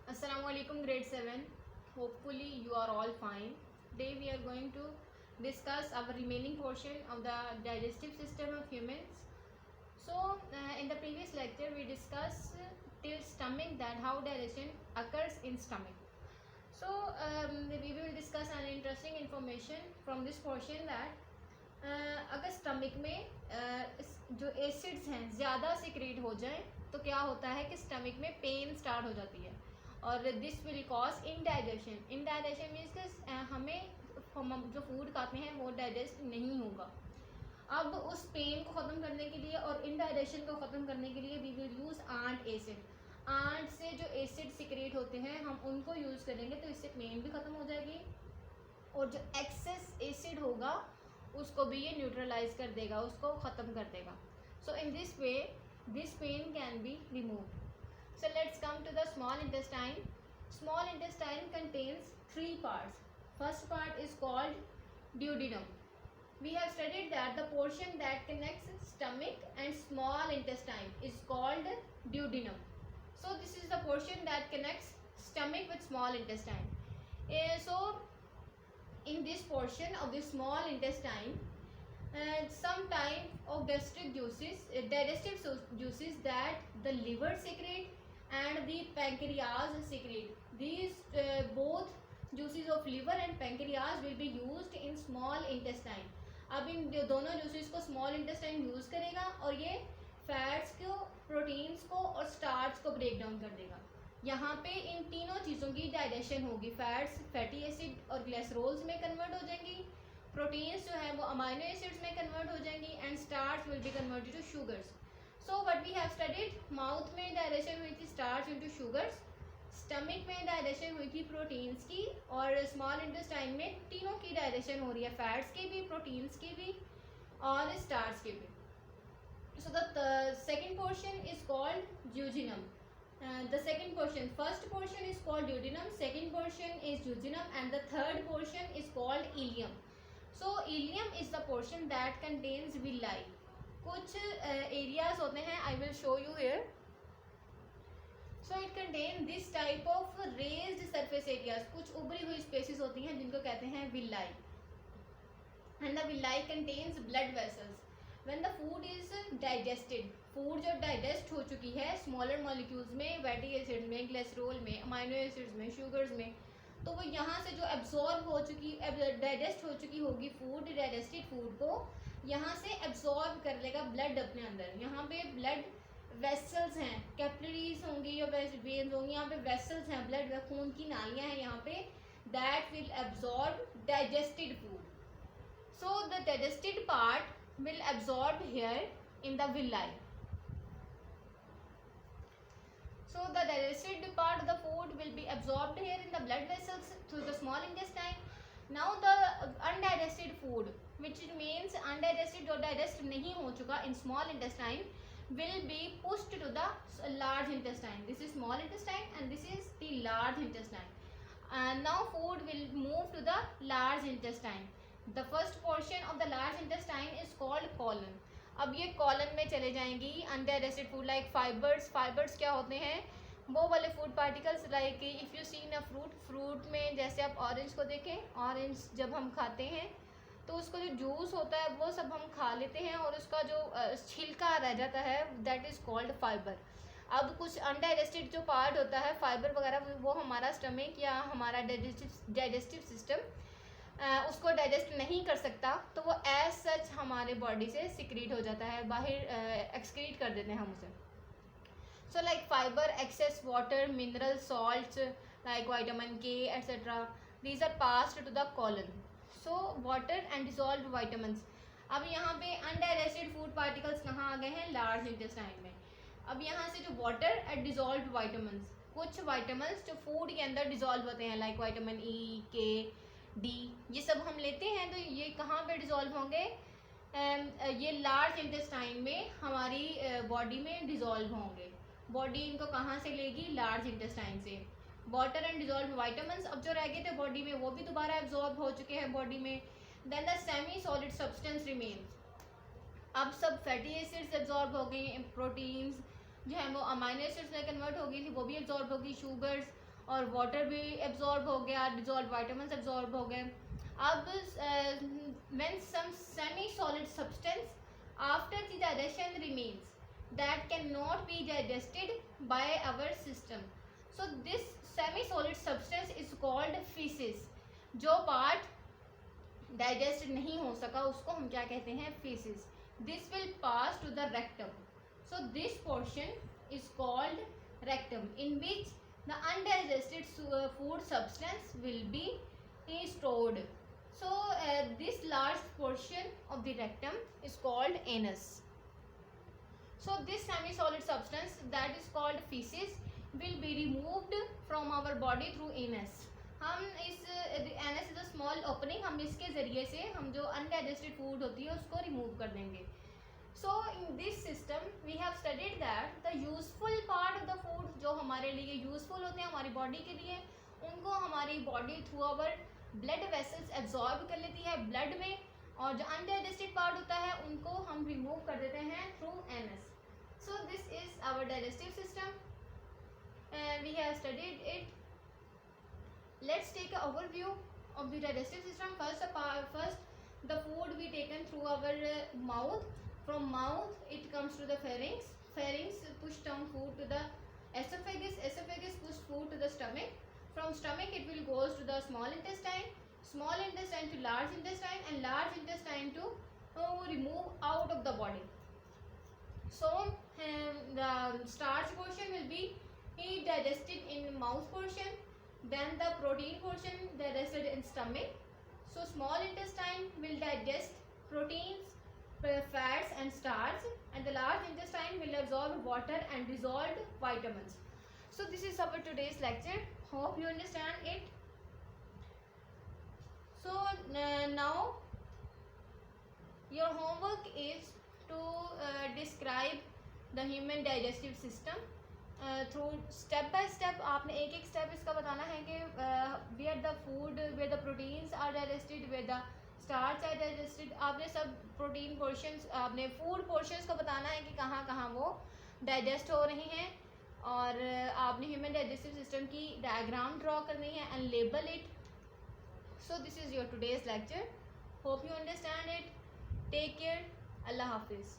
Assalamualaikum grade 7. Hopefully you are all fine. Today we are going to discuss our remaining portion of the digestive system of humans. So in the previous lecture we discussed till stomach, that how digestion occurs in stomach. So we will discuss an interesting information from this portion that अगर stomach में जो acids हैं ज़्यादा secrete हो जाएं तो क्या होता है कि स्टमक में पेन स्टार्ट हो जाती है और this will cause indigestion. Indigestion means हमें हम जो फूड खाते हैं वो डाइजेस्ट नहीं होगा. अब उस पेन को ख़त्म करने के लिए और इनडाइजेशन को ख़त्म करने के लिए we will use ant acid. Ant से जो एसिड सिक्रेट होते हैं हम उनको यूज़ करेंगे तो इससे पेन भी ख़त्म हो जाएगी और जो एक्सेस एसिड होगा उसको भी ये न्यूट्रलाइज कर देगा, उसको ख़त्म कर देगा. So in this way this pen can be removed. So let's come to the small intestine. Small intestine contains three parts. First part is called duodenum. We have studied that the portion that connects stomach and small intestine is called duodenum. So this is the portion that connects stomach with small intestine. So in this portion of the small intestine, some type of gastric juices, digestive juices that the liver secrete and the pancreas secrete. These both juices of liver and pancreas will be used in small intestine. अब इन दोनों juices को small intestine use करेगा और ये fats को, proteins को और starch को ब्रेक डाउन कर देगा. यहाँ पे इन तीनों चीज़ों की डाइजेशन होगी. फैट्स फैटी एसिड और ग्लिसरॉल्स में कन्वर्ट हो जाएंगी, प्रोटीन्स जो है वो अमाइनो एसिड्स में कन्वर्ट हो जाएंगी and starch will be converted to sugars. So what we have studied, mouth में डाइजेशन हुई थी स्टार्च इनटू शुगर्स, स्टमक में डाइजेशन हुई थी प्रोटीन्स की और स्मॉल इंटेस्टाइन में तीनों की डाइजेशन हो रही है, फैट्स की भी, प्रोटीन्स की भी और स्टार्च की भी. So the second portion is called duodenum. The second portion, first portion is called duodenum, second portion is jejunum and the third portion is called ileum. So ileum is the portion that contains villi. कुछ areas होते हैं, I will show you here. So it contains this type of raised surface areas. कुछ उभरी हुई spaces होती हैं जिनको कहते हैं villi. And the villi contains blood vessels. When the food is digested, food जो डाइजेस्ट हो चुकी है स्मॉलर मॉलिक्यूल्स में, फैटी एसिड में, ग्लिसरॉल में, अमाइनो एसिड्स में, शुगर्स में, तो वो यहाँ से जो एब्जॉर्ब हो चुकी, डाइजेस्ट हो चुकी होगी फूड, डाइजेस्टेड फूड को यहाँ से एब्जॉर्ब कर लेगा ब्लड अपने अंदर. यहाँ पे ब्लड वेसल्स हैं, कैपिलरीज होंगी या वेन्स होंगी, यहाँ पे वेसल्स हैं, ब्लड खून की नालियाँ हैं यहाँ पे, that will absorb digested food. So the digested part will absorb here in the villi. So the digested part of the food will be absorbed here in the blood vessels through the small intestine. Now the undigested food, which means undigested or digest नहीं हो चुका in small intestine, will be pushed to the large intestine. This is small intestine and this is the large intestine. And now food will move to the large intestine. The first portion of the large intestine is called colon. अब ये colon में चले जाएंगी undigested food like fibers. Fibers क्या होते हैं, वो वाले food particles like if you see in a fruit में जैसे आप ऑरेंज को देखें, ऑरेंज जब हम खाते हैं तो उसका जो जूस होता है वो सब हम खा लेते हैं और उसका जो छिलका रह जाता है दैट इज़ कॉल्ड फाइबर. अब कुछ अनडाइजेस्टेड जो पार्ट होता है फाइबर वगैरह वो हमारा स्टमक या हमारा डाइजेस्टिव सिस्टम उसको डाइजेस्ट नहीं कर सकता, तो वो एज सच हमारे बॉडी से सिक्रीट हो जाता है, बाहर एक्सक्रीट कर देते हैं हम उसे. So like fibre, excess water, mineral salts like vitamin K etcetera, these are passed to the colon. So water and dissolved vitamins. अब यहाँ पे अनडाइजेस्टेड फूड पार्टिकल्स कहाँ आ गए हैं, लार्ज इंटेस्टाइन में. अब यहाँ से जो वाटर एंड डिजॉल्व्ड विटामिन्स, कुछ विटामिन्स जो फूड के अंदर डिजॉल्व होते हैं लाइक विटामिन ई, के, डी, ये सब हम लेते हैं, तो ये कहाँ पे डिज़ोल्व होंगे, ये लार्ज इंटेस्टाइन में हमारी बॉडी में डिज़ोल्व होंगे. बॉडी इनको कहाँ से लेगी, लार्ज इंटेस्टाइन से. वाटर एंड डिज़ोल्व विटामिन्स अब जो रह गए थे बॉडी में वो भी दोबारा एब्जॉर्ब हो चुके हैं बॉडी में. Then the semi solid substance remains. अब सब फैटी एसिड्स एब्जॉर्ब हो गई, प्रोटीन्स जो है वो अमाइनो एसिड्स में कन्वर्ट हो गई थी वो भी एब्जॉर्ब होगी, शुगर्स और वाटर भी एब्जॉर्ब हो गया, डिजॉल्व वाइटामिन एब्जॉर्ब हो गए. अब when some semi solid substance after the digestion remains that cannot be digested by our system, so this semi solid substance is called feces. जो part digest नहीं हो सका उसको हम क्या कहते हैं, feces. This will pass to the rectum. So this portion is called rectum, in which the undigested food substance will be stored. So this large portion of the rectum is called anus. So this semi-solid substance that is called feces will be removed from our body through anus. हम इस anus is a small opening, हम इसके ज़रिए से हम जो undigested food होती है उसको remove कर देंगे. So in this system we have studied that the useful part of the food जो हमारे लिए useful होते हैं हमारी body के लिए, उनको हमारी body through our blood vessels absorb कर लेती है blood में, और जो undigested part होता है उनको हम remove कर देते हैं through anus. So this is our digestive system and we have studied it. Let's take an overview of the digestive system. First the food we taken through our mouth. From mouth it comes to the pharynx. Pharynx push down food to the esophagus. Esophagus push food to the stomach. From stomach it will goes to the small intestine. Small intestine to large intestine, and large intestine to remove out of the body. So the starch portion will be digested in mouth portion. Then the protein portion digested in stomach. So small intestine will digest proteins, fats and starch, and the large intestine will absorb water and dissolved vitamins. So this is our today's lecture. Hope you understand it. So now your homework is to describe the human digestive system through step by step. आपने एक एक step इसका बताना है कि where the food, where the proteins are digested, where the starch are digested. आपने सब protein portions, आपने food portions को बताना है कि कहाँ कहाँ वो digest हो रही हैं, और आपने human digestive system की diagram draw करनी है and label it. So this is your today's lecture. Hope you understand it. Take care. Allah Hafiz.